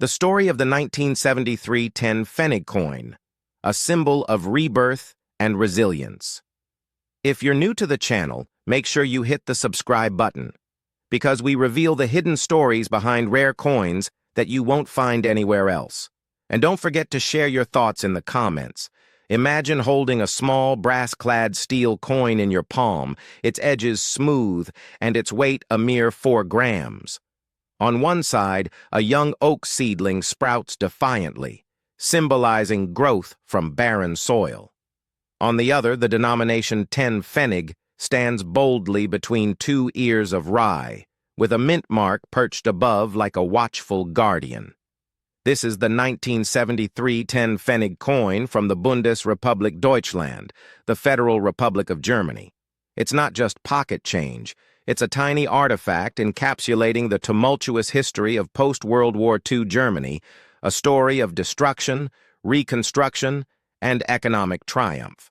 The story of the 1973 10 Pfennig coin, a symbol of rebirth and resilience. If you're new to the channel, make sure you hit the subscribe button, because we reveal the hidden stories behind rare coins that you won't find anywhere else. And don't forget to share your thoughts in the comments. Imagine holding a small brass-clad steel coin in your palm, its edges smooth and its weight a mere 4 grams. On one side, a young oak seedling sprouts defiantly, symbolizing growth from barren soil. On the other, the denomination 10 Pfennig stands boldly between 2 ears of rye, with a mint mark perched above like a watchful guardian. This is the 1973 10 Pfennig coin from the Bundesrepublik Deutschland, the Federal Republic of Germany. It's not just pocket change. It's a tiny artifact encapsulating the tumultuous history of post-World War II Germany, a story of destruction, reconstruction, and economic triumph.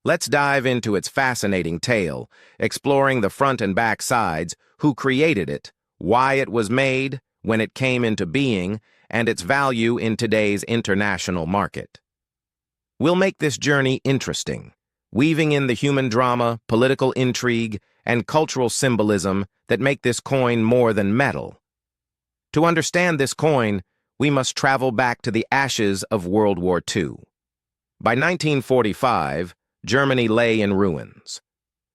Let's dive into its fascinating tale, exploring the front and back sides, who created it, why it was made, when it came into being, and its value in today's international market. We'll make this journey interesting, weaving in the human drama, political intrigue, and cultural symbolism that make this coin more than metal. To understand this coin, we must travel back to the ashes of World War II. By 1945, Germany lay in ruins.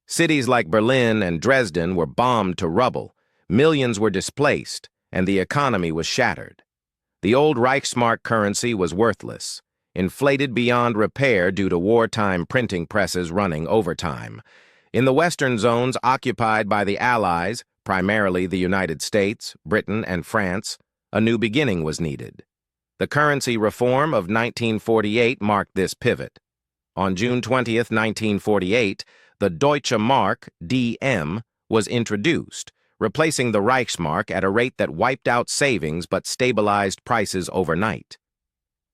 Cities like Berlin and Dresden were bombed to rubble, millions were displaced, and the economy was shattered. The old Reichsmark currency was worthless, inflated beyond repair due to wartime printing presses running overtime. In the western zones occupied by the Allies, primarily the United States, Britain, and France, a new beginning was needed. The currency reform of 1948 marked this pivot. On June 20, 1948, the Deutsche Mark, DM, was introduced, replacing the Reichsmark at a rate that wiped out savings but stabilized prices overnight.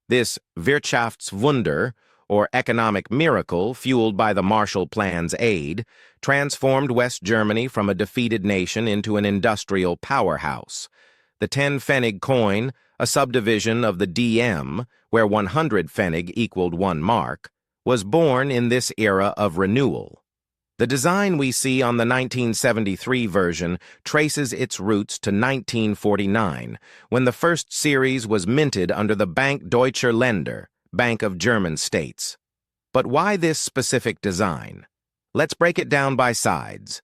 This Wirtschaftswunder, or economic miracle fueled by the Marshall Plan's aid, transformed West Germany from a defeated nation into an industrial powerhouse. The 10 Pfennig coin, a subdivision of the DM, where 100 Pfennig equaled 1 mark, was born in this era of renewal. The design we see on the 1973 version traces its roots to 1949, when the first series was minted under the Bank Deutscher Länder, Bank of German States. But why this specific design? Let's break it down by sides.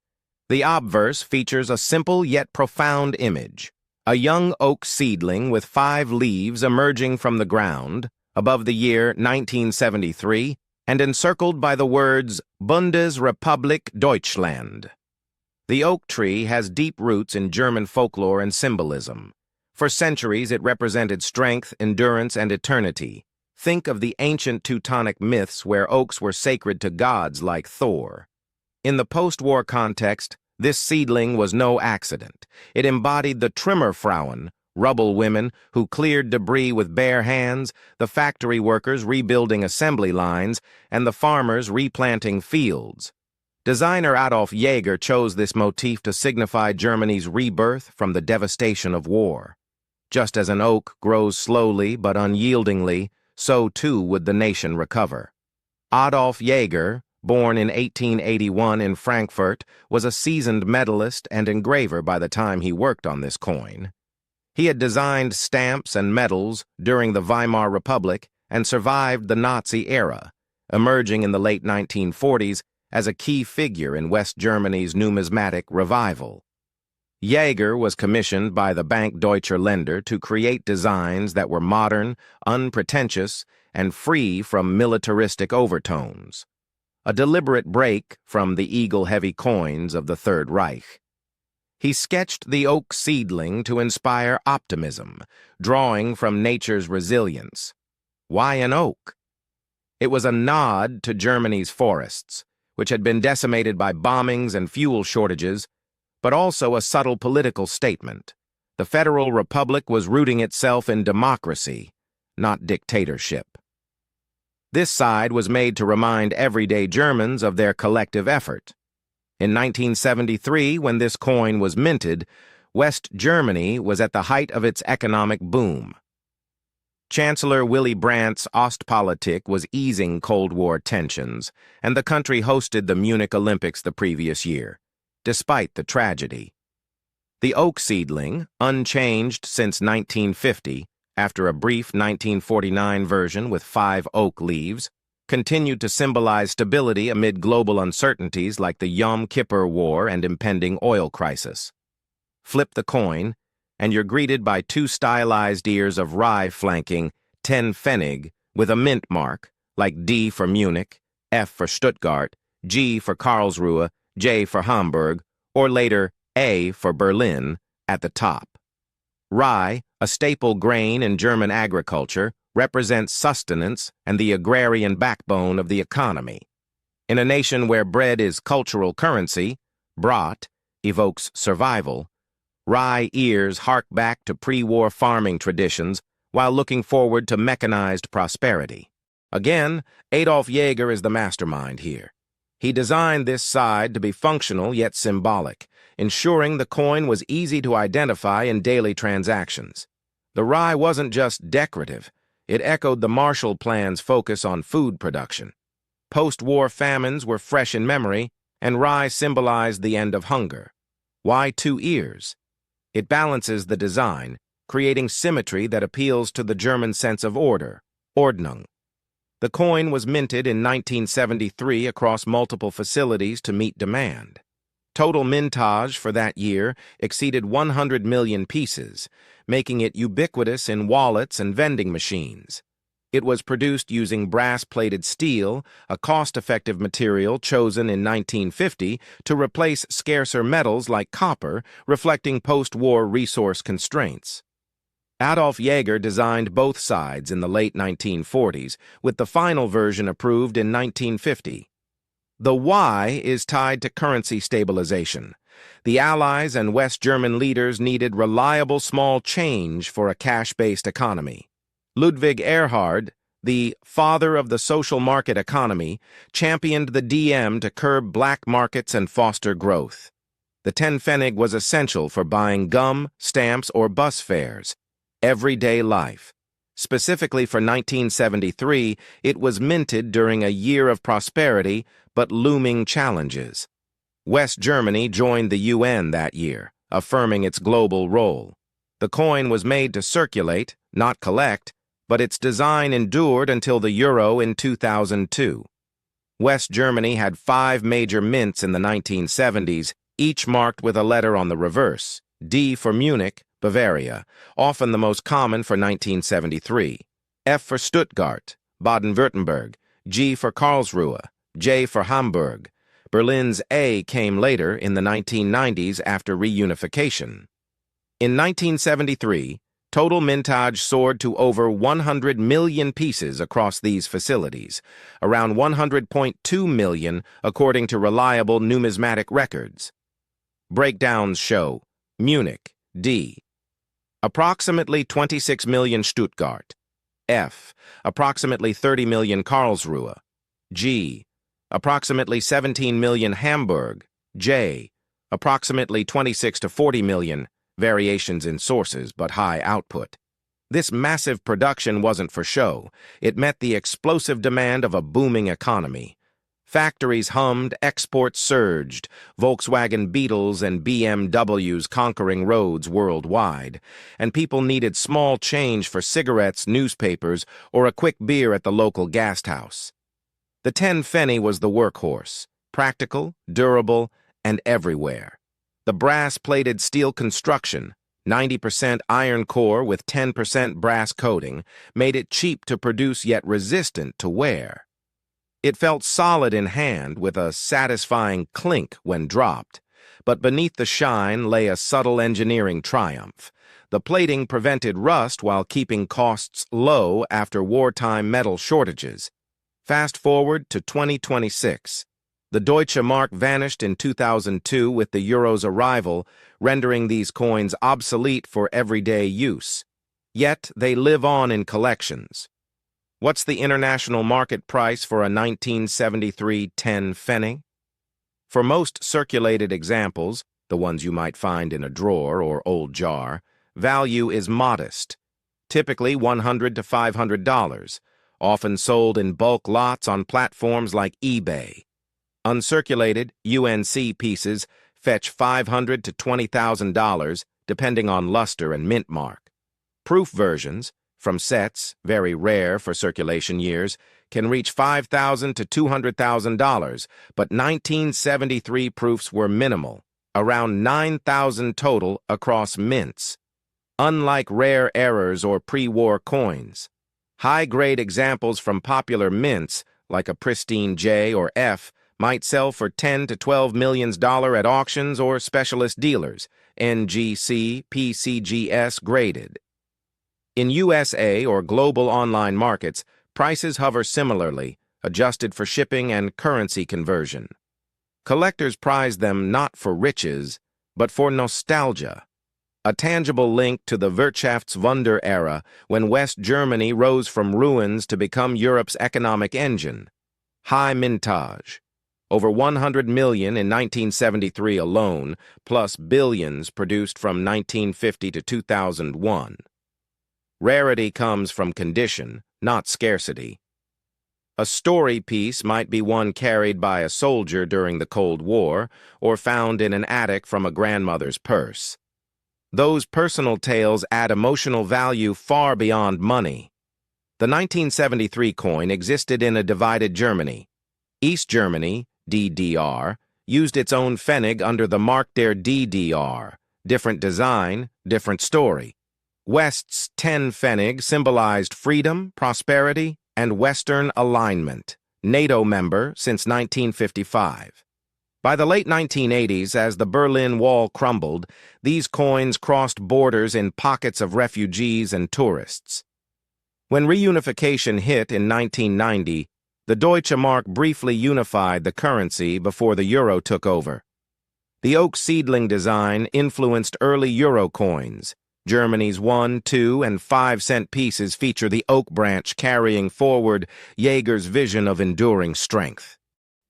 The obverse features a simple yet profound image. A young oak seedling with 5 leaves emerging from the ground, above the year 1973, and encircled by the words Bundesrepublik Deutschland. The oak tree has deep roots in German folklore and symbolism. For centuries, it represented strength, endurance, and eternity. Think of the ancient Teutonic myths where oaks were sacred to gods like Thor. In the post-war context, this seedling was no accident. It embodied the Trümmerfrauen, rubble women who cleared debris with bare hands, the factory workers rebuilding assembly lines, and the farmers replanting fields. Designer Adolf Jäger chose this motif to signify Germany's rebirth from the devastation of war. Just as an oak grows slowly but unyieldingly, so too would the nation recover. Adolf Jäger, born in 1881 in Frankfurt, was a seasoned medalist and engraver by the time he worked on this coin. He had designed stamps and medals during the Weimar Republic and survived the Nazi era, emerging in the late 1940s as a key figure in West Germany's numismatic revival. Jäger was commissioned by the Bank Deutscher Länder to create designs that were modern, unpretentious, and free from militaristic overtones, a deliberate break from the eagle-heavy coins of the Third Reich. He sketched the oak seedling to inspire optimism, drawing from nature's resilience. Why an oak? It was a nod to Germany's forests, which had been decimated by bombings and fuel shortages, but also a subtle political statement. The Federal Republic was rooting itself in democracy, not dictatorship. This side was made to remind everyday Germans of their collective effort. In 1973, when this coin was minted, West Germany was at the height of its economic boom. Chancellor Willy Brandt's Ostpolitik was easing Cold War tensions, and the country hosted the Munich Olympics the previous year, despite the tragedy. The oak seedling, unchanged since 1950, after a brief 1949 version with 5 oak leaves, continued to symbolize stability amid global uncertainties like the Yom Kippur War and impending oil crisis. Flip the coin, and you're greeted by 2 stylized ears of rye flanking 10 Pfennig with a mint mark, like D for Munich, F for Stuttgart, G for Karlsruhe, J for Hamburg, or later A for Berlin, at the top. Rye, a staple grain in German agriculture, represents sustenance and the agrarian backbone of the economy. In a nation where bread is cultural currency, Brot evokes survival. Rye ears hark back to pre-war farming traditions while looking forward to mechanized prosperity. Again, Adolf Jäger is the mastermind here. He designed this side to be functional yet symbolic, ensuring the coin was easy to identify in daily transactions. The rye wasn't just decorative, it echoed the Marshall Plan's focus on food production. Post-war famines were fresh in memory, and rye symbolized the end of hunger. Why 2 ears? It balances the design, creating symmetry that appeals to the German sense of order, Ordnung. The coin was minted in 1973 across multiple facilities to meet demand. Total mintage for that year exceeded 100 million pieces, making it ubiquitous in wallets and vending machines. It was produced using brass-plated steel, a cost-effective material chosen in 1950 to replace scarcer metals like copper, reflecting post-war resource constraints. Adolf Jäger designed both sides in the late 1940s, with the final version approved in 1950. The Y is tied to currency stabilization. The Allies and West German leaders needed reliable small change for a cash-based economy. Ludwig Erhard, the father of the social market economy, championed the DM to curb black markets and foster growth. The 10 Pfennig was essential for buying gum, stamps, or bus fares. Everyday life. Specifically for 1973, it was minted during a year of prosperity but looming challenges. West Germany joined the UN that year, affirming its global role. The coin was made to circulate, not collect, but its design endured until the euro in 2002. West Germany had 5 major mints in the 1970s, each marked with a letter on the reverse, D for Munich, Bavaria, often the most common for 1973, F for Stuttgart, Baden-Württemberg, G for Karlsruhe, J for Hamburg. Berlin's A came later in the 1990s after reunification. In 1973, total mintage soared to over 100 million pieces across these facilities, around 100.2 million according to reliable numismatic records. Breakdowns show Munich, D. Approximately 26 million Stuttgart. F. Approximately 30 million Karlsruhe. G. Approximately 17 million Hamburg. J. Approximately 26 to 40 million, variations in sources but high output. This massive production wasn't for show. It met the explosive demand of a booming economy. Factories hummed, exports surged, Volkswagen Beetles and BMWs conquering roads worldwide, and people needed small change for cigarettes, newspapers, or a quick beer at the local gas house. The 10 Pfennig was the workhorse, practical, durable, and everywhere. The brass-plated steel construction, 90% iron core with 10% brass coating, made it cheap to produce yet resistant to wear. It felt solid in hand with a satisfying clink when dropped, but beneath the shine lay a subtle engineering triumph. The plating prevented rust while keeping costs low after wartime metal shortages. Fast forward to 2026. The Deutsche Mark vanished in 2002 with the euro's arrival, rendering these coins obsolete for everyday use. Yet they live on in collections. What's the international market price for a 1973 10 Pfennig? For most circulated examples, the ones you might find in a drawer or old jar, value is modest, typically $100 to $500, often sold in bulk lots on platforms like eBay. Uncirculated UNC pieces fetch $500 to $20,000, depending on luster and mint mark. Proof versions, from sets, very rare for circulation years, can reach $5,000 to $200,000, but 1973 proofs were minimal, around 9,000 total across mints. Unlike rare errors or pre-war coins, high-grade examples from popular mints, like a pristine J or F, might sell for $10 to $12 million at auctions or specialist dealers, NGC, PCGS graded. In USA or global online markets, prices hover similarly, adjusted for shipping and currency conversion. Collectors prize them not for riches, but for nostalgia, a tangible link to the Wirtschaftswunder era when West Germany rose from ruins to become Europe's economic engine. High mintage. Over 100 million in 1973 alone, plus billions produced from 1950 to 2001. Rarity comes from condition, not scarcity. A story piece might be one carried by a soldier during the Cold War or found in an attic from a grandmother's purse. Those personal tales add emotional value far beyond money. The 1973 coin existed in a divided Germany. East Germany, DDR, used its own Pfennig under the Mark der DDR. Different design, different story. West's 10 Pfennig symbolized freedom, prosperity, and Western alignment. NATO member since 1955. By the late 1980s, as the Berlin Wall crumbled, these coins crossed borders in pockets of refugees and tourists. When reunification hit in 1990, the Deutsche Mark briefly unified the currency before the euro took over. The oak seedling design influenced early euro coins. Germany's 1, 2, and 5-cent pieces feature the oak branch carrying forward Jaeger's vision of enduring strength.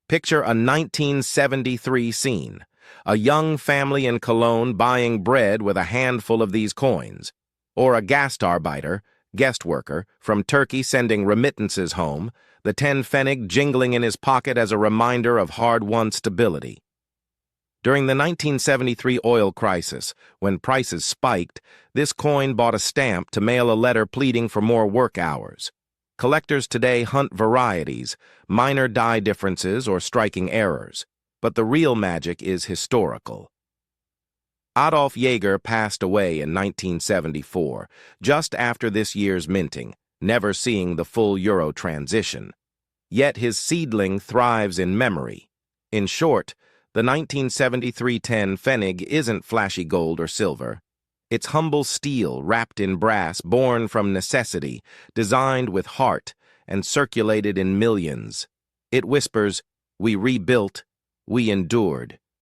Picture a 1973 scene, a young family in Cologne buying bread with a handful of these coins, or a Gastarbeiter, guest worker, from Turkey sending remittances home, the 10 Pfennig jingling in his pocket as a reminder of hard-won stability. During the 1973 oil crisis, when prices spiked, this coin bought a stamp to mail a letter pleading for more work hours. Collectors today hunt varieties, minor die differences or striking errors, but the real magic is historical. Adolf Jaeger passed away in 1974, just after this year's minting, never seeing the full euro transition. Yet his seedling thrives in memory. In short, the 1973 10 Pfennig isn't flashy gold or silver. It's humble steel wrapped in brass, born from necessity, designed with heart, and circulated in millions. It whispers, "We rebuilt, we endured."